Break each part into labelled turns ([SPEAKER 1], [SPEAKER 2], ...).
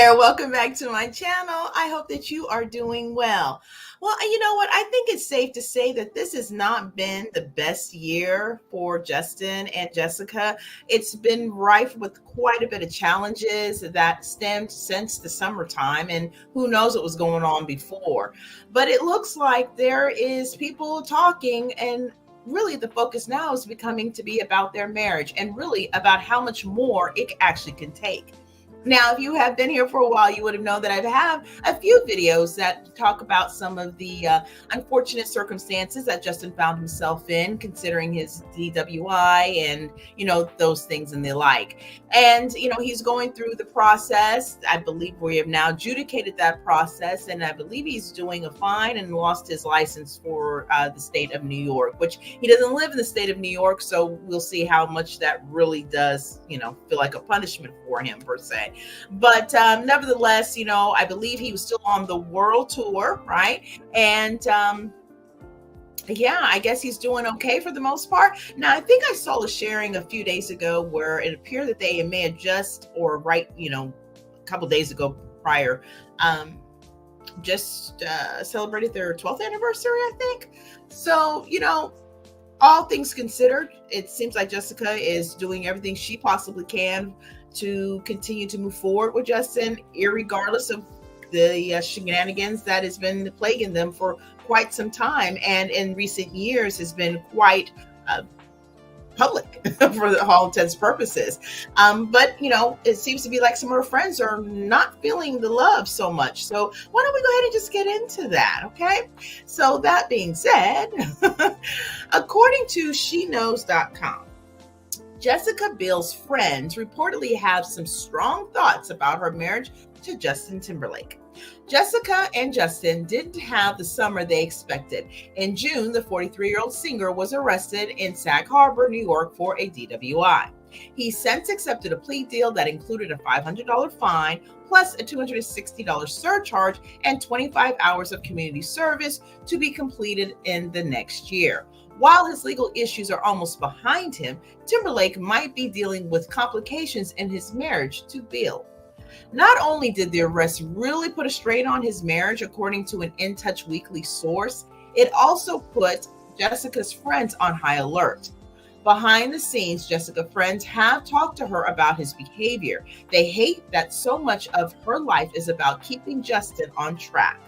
[SPEAKER 1] there. Welcome back to my channel. I hope that you are doing well. Well, you know what? I think it's safe to say that this has not been the best year for Justin and Jessica. It's been rife with quite a bit of challenges that stemmed since the summertime, and who knows what was going on before. But it looks like there is people talking, and really the focus now is becoming to be about their marriage and really about how much more it actually can take. Now, if you have been here for a while, you would have known that I have a few videos that talk about some of the unfortunate circumstances that Justin found himself in, considering his DWI and, those things and the like. And, he's going through the process. I believe we have now adjudicated that process, and I believe he's doing a fine and lost his license for the state of New York, which he doesn't live in the state of New York. So we'll see how much that really does, feel like a punishment for him per se. But nevertheless, I believe he was still on the world tour, right? And yeah, I guess he's doing okay for the most part. Now, I think I saw a sharing a few days ago where it appeared that they may have just, or right, a couple days ago prior, just celebrated their 12th anniversary, I think. So, all things considered, it seems like Jessica is doing everything she possibly can to continue to move forward with Justin, irregardless of the shenanigans that has been plaguing them for quite some time, and in recent years has been quite public for all intents and purposes. But it seems to be like some of her friends are not feeling the love so much. So why don't we go ahead and just get into that, okay? So that being said, according to SheKnows.com, Jessica Biel's friends reportedly have some strong thoughts about her marriage to Justin Timberlake. Jessica and Justin didn't have the summer they expected. In June, the 43-year-old singer was arrested in Sag Harbor, New York for a DWI. He since accepted a plea deal that included a $500 fine plus a $260 surcharge and 25 hours of community service to be completed in the next year. While his legal issues are almost behind him, Timberlake might be dealing with complications in his marriage to Biel. Not only did the arrest really put a strain on his marriage, according to an In Touch Weekly source, it also put Jessica's friends on high alert. Behind the scenes, Jessica's friends have talked to her about his behavior. They hate that so much of her life is about keeping Justin on track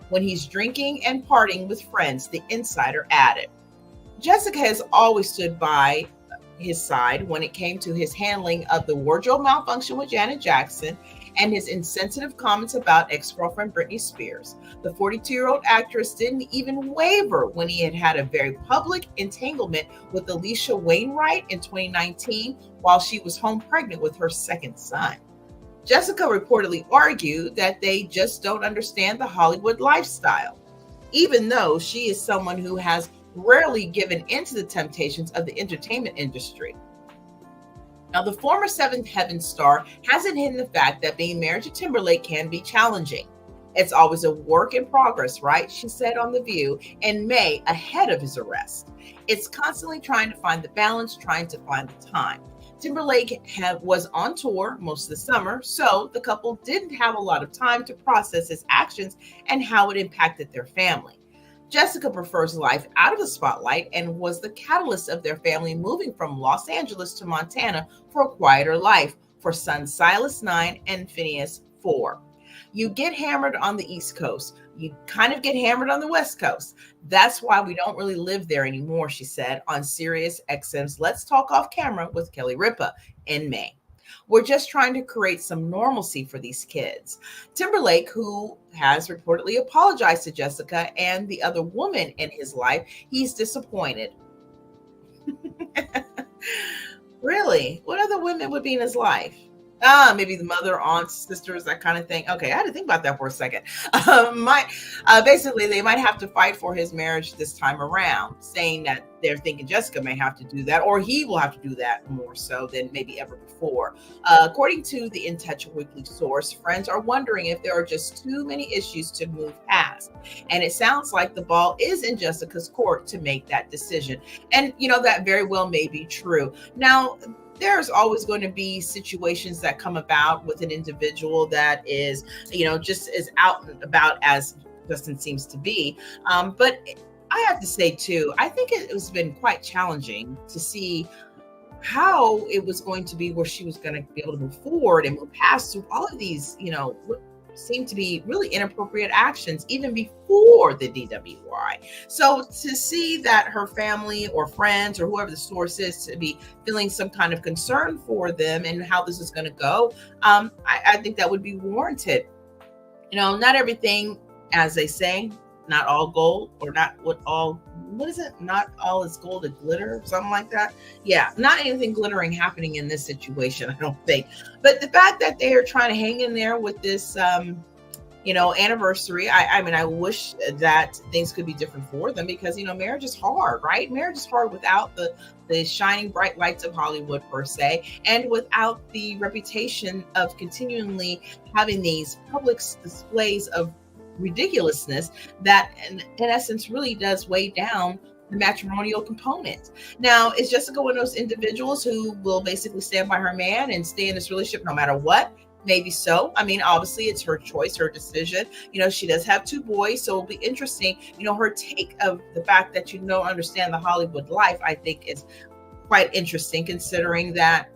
[SPEAKER 1] when he's drinking and partying with friends, the insider added. Jessica has always stood by his side when it came to his handling of the wardrobe malfunction with Janet Jackson and his insensitive comments about ex-girlfriend Britney Spears. The 42-year-old actress didn't even waver when he had a very public entanglement with Alicia Wainwright in 2019 while she was home pregnant with her second son. Jessica reportedly argued that they just don't understand the Hollywood lifestyle, even though she is someone who has rarely given into the temptations of the entertainment industry. Now, the former Seventh Heaven star hasn't hidden the fact that being married to Timberlake can be challenging. It's always a work in progress, right? She said on The View in May ahead of his arrest. It's constantly trying to find the balance, trying to find the time. Timberlake was on tour most of the summer, so the couple didn't have a lot of time to process his actions and how it impacted their family. Jessica prefers life out of the spotlight and was the catalyst of their family moving from Los Angeles to Montana for a quieter life for sons Silas 9 and Phineas 4. You get hammered on the East Coast. You kind of get hammered on the West Coast. That's why we don't really live there anymore, she said on Sirius XM's Let's Talk Off Camera with Kelly Ripa in May. We're just trying to create some normalcy for these kids. Timberlake, who has reportedly apologized to Jessica and the other woman in his life, he's disappointed. Really? What other women would be in his life? Maybe the mother, aunts, sisters, that kind of thing. Okay, I had to think about that for a second. Basically, they might have to fight for his marriage this time around, saying that they're thinking Jessica may have to do that, or he will have to do that more so than maybe ever before. According to the In Touch Weekly source, friends are wondering if there are just too many issues to move past. And it sounds like the ball is in Jessica's court to make that decision. And, that very well may be true. Now, there's always going to be situations that come about with an individual that is, just as out and about as Justin seems to be. But I have to say too, I think it has been quite challenging to see how it was going to be, where she was going to be able to move forward and move past through all of these, what seem to be really inappropriate actions even before the DWI. So to see that her family or friends or whoever the source is to be feeling some kind of concern for them and how this is going to go, I think that would be warranted. Not everything, as they say, not all gold, or not what is it? Not all is gold and glitter, something like that. Yeah, not anything glittering happening in this situation, I don't think. But the fact that they are trying to hang in there with this, anniversary, I mean, I wish that things could be different for them, because, marriage is hard, right? Marriage is hard without the shining bright lights of Hollywood per se, and without the reputation of continually having these public displays of ridiculousness that in essence really does weigh down the matrimonial component. Now, is Jessica one of those individuals who will basically stand by her man and stay in this relationship no matter what? Maybe so. I mean, obviously it's her choice, her decision. She does have 2 boys, so it'll be interesting. Her take of the fact that you don't understand the Hollywood life, I think, is quite interesting, considering that,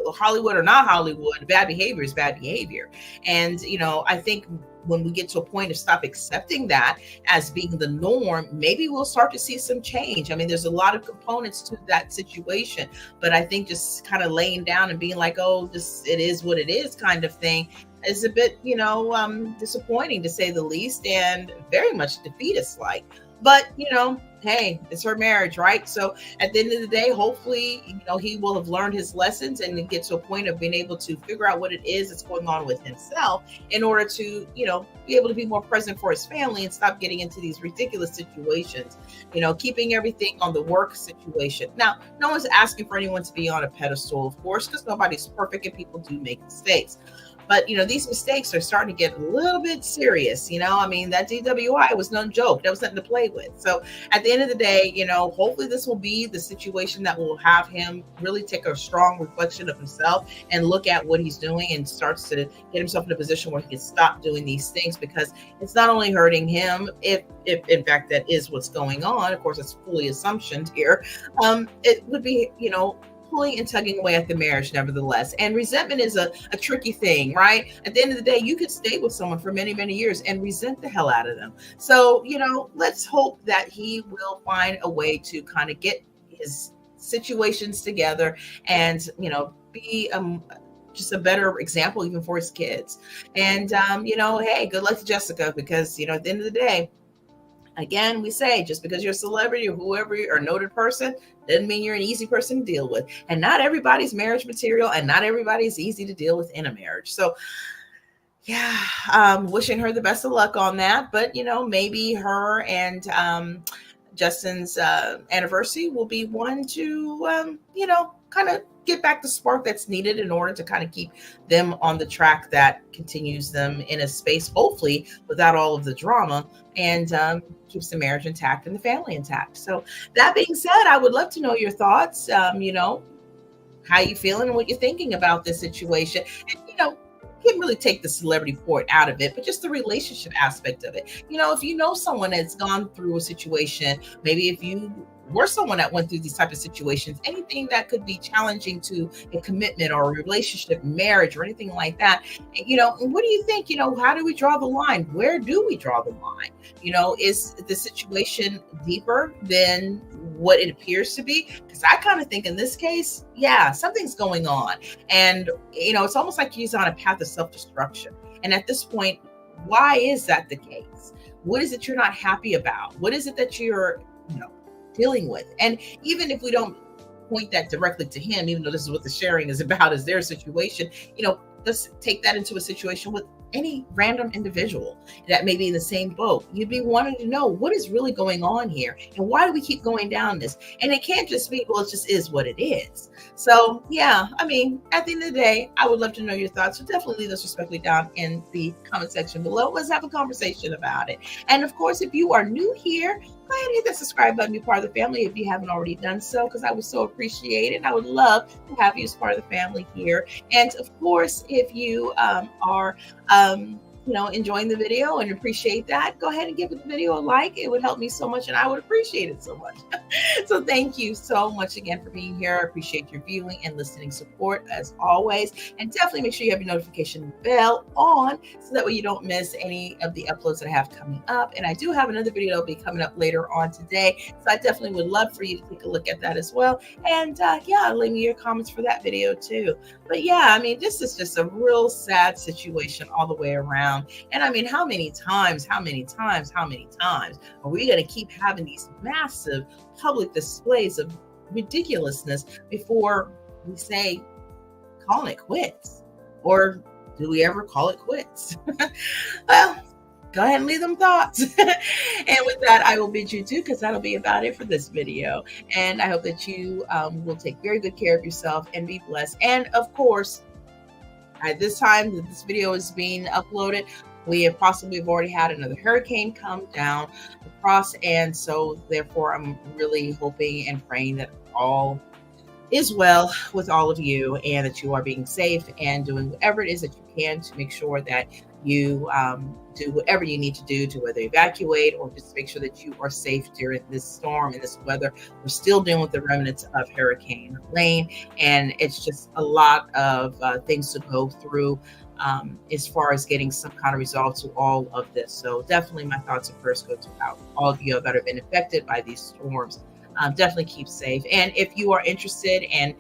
[SPEAKER 1] Hollywood or not Hollywood, bad behavior is bad behavior. And, I think when we get to a point of stop accepting that as being the norm, maybe we'll start to see some change. I mean, there's a lot of components to that situation, but I think just kind of laying down and being like, oh, just it is what it is kind of thing is a bit, disappointing, to say the least, and very much defeatist like. But, hey, it's her marriage, right? So at the end of the day, hopefully, he will have learned his lessons and get to a point of being able to figure out what it is that's going on with himself in order to, be able to be more present for his family and stop getting into these ridiculous situations, keeping everything on the work situation. Now, no one's asking for anyone to be on a pedestal, of course, because nobody's perfect and people do make mistakes. But, these mistakes are starting to get a little bit serious. I mean, that DWI was no joke. That was nothing to play with. So at the end of the day, hopefully this will be the situation that will have him really take a strong reflection of himself and look at what he's doing and starts to get himself in a position where he can stop doing these things, because it's not only hurting him, if in fact that is what's going on. Of course, it's fully assumptioned here. It would be, pulling and tugging away at the marriage nevertheless. And resentment is a tricky thing, right? At the end of the day, you could stay with someone for many, many years and resent the hell out of them. So, let's hope that he will find a way to kind of get his situations together and, be just a better example even for his kids. And, hey, good luck to Jessica, because, at the end of the day, again, we say, just because you're a celebrity or whoever or a noted person doesn't mean you're an easy person to deal with. And not everybody's marriage material, and not everybody's easy to deal with in a marriage. So yeah, wishing her the best of luck on that. But, maybe her and Justin's anniversary will be one to, kind of get back the spark that's needed in order to kind of keep them on the track that continues them in a space, hopefully without all of the drama, and keeps the marriage intact and the family intact. So that being said, I would love to know your thoughts, how you feeling and what you're thinking about this situation. And, can't really take the celebrity part out of it, but just the relationship aspect of it. If you know someone that's gone through a situation, maybe if you were someone that went through these type of situations, anything that could be challenging to a commitment or a relationship, marriage, or anything like that, what do you think? How do we draw the line? Where do we draw the line? Is the situation deeper than what it appears to be? Because I kind of think in this case, yeah, something's going on. And, it's almost like he's on a path of self-destruction. And at this point, why is that the case? What is it you're not happy about? What is it that you're, dealing with? And even if we don't point that directly to him, even though this is what the sharing is about, is their situation, let's take that into a situation with any random individual that may be in the same boat. You'd be wanting to know what is really going on here and why do we keep going down this? And it can't just be, well, it just is what it is. So yeah, I mean, at the end of the day, I would love to know your thoughts. So definitely leave those respectfully down in the comment section below. Let's have a conversation about it. And of course, if you are new here, go ahead and hit that subscribe button, be part of the family if you haven't already done so, because I would so appreciate it. I would love to have you as part of the family here. And of course, if you are enjoying the video and appreciate that, go ahead and give the video a like. It would help me so much and I would appreciate it so much. So thank you so much again for being here. I appreciate your viewing and listening support as always. And definitely make sure you have your notification bell on so that way you don't miss any of the uploads that I have coming up. And I do have another video that'll be coming up later on today. So I definitely would love for you to take a look at that as well. And leave me your comments for that video too. But yeah, I mean, this is just a real sad situation all the way around. And I mean, how many times are we going to keep having these massive public displays of ridiculousness before we say calling it quits? Or do we ever call it quits? Well, go ahead and leave them thoughts. And with that, I will bid you to, because that'll be about it for this video. And I hope that you will take very good care of yourself and be blessed. And of course, at this time that this video is being uploaded, we have possibly already had another hurricane come down across. And so therefore, I'm really hoping and praying that all is well with all of you and that you are being safe and doing whatever it is that you can to make sure that you do whatever you need to do to whether evacuate or just make sure that you are safe during this storm and this weather. We're still dealing with the remnants of Hurricane Lane, and it's just a lot of things to go through as far as getting some kind of resolve to all of this. So definitely my thoughts and prayers go to all of you that have been affected by these storms. Definitely keep safe. And if you are interested in,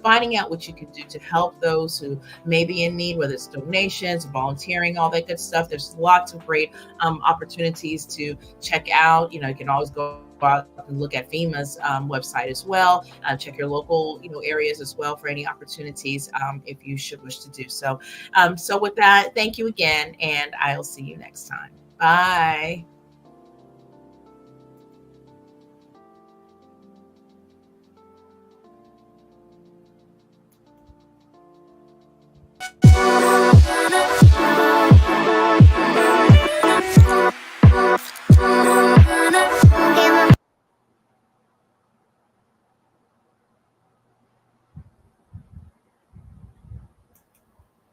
[SPEAKER 1] finding out what you can do to help those who may be in need, whether it's donations, volunteering, all that good stuff, there's lots of great opportunities to check out. You can always go out and look at FEMA's website as well. Check your local, areas as well for any opportunities if you should wish to do so. So with that, thank you again, and I'll see you next time. Bye.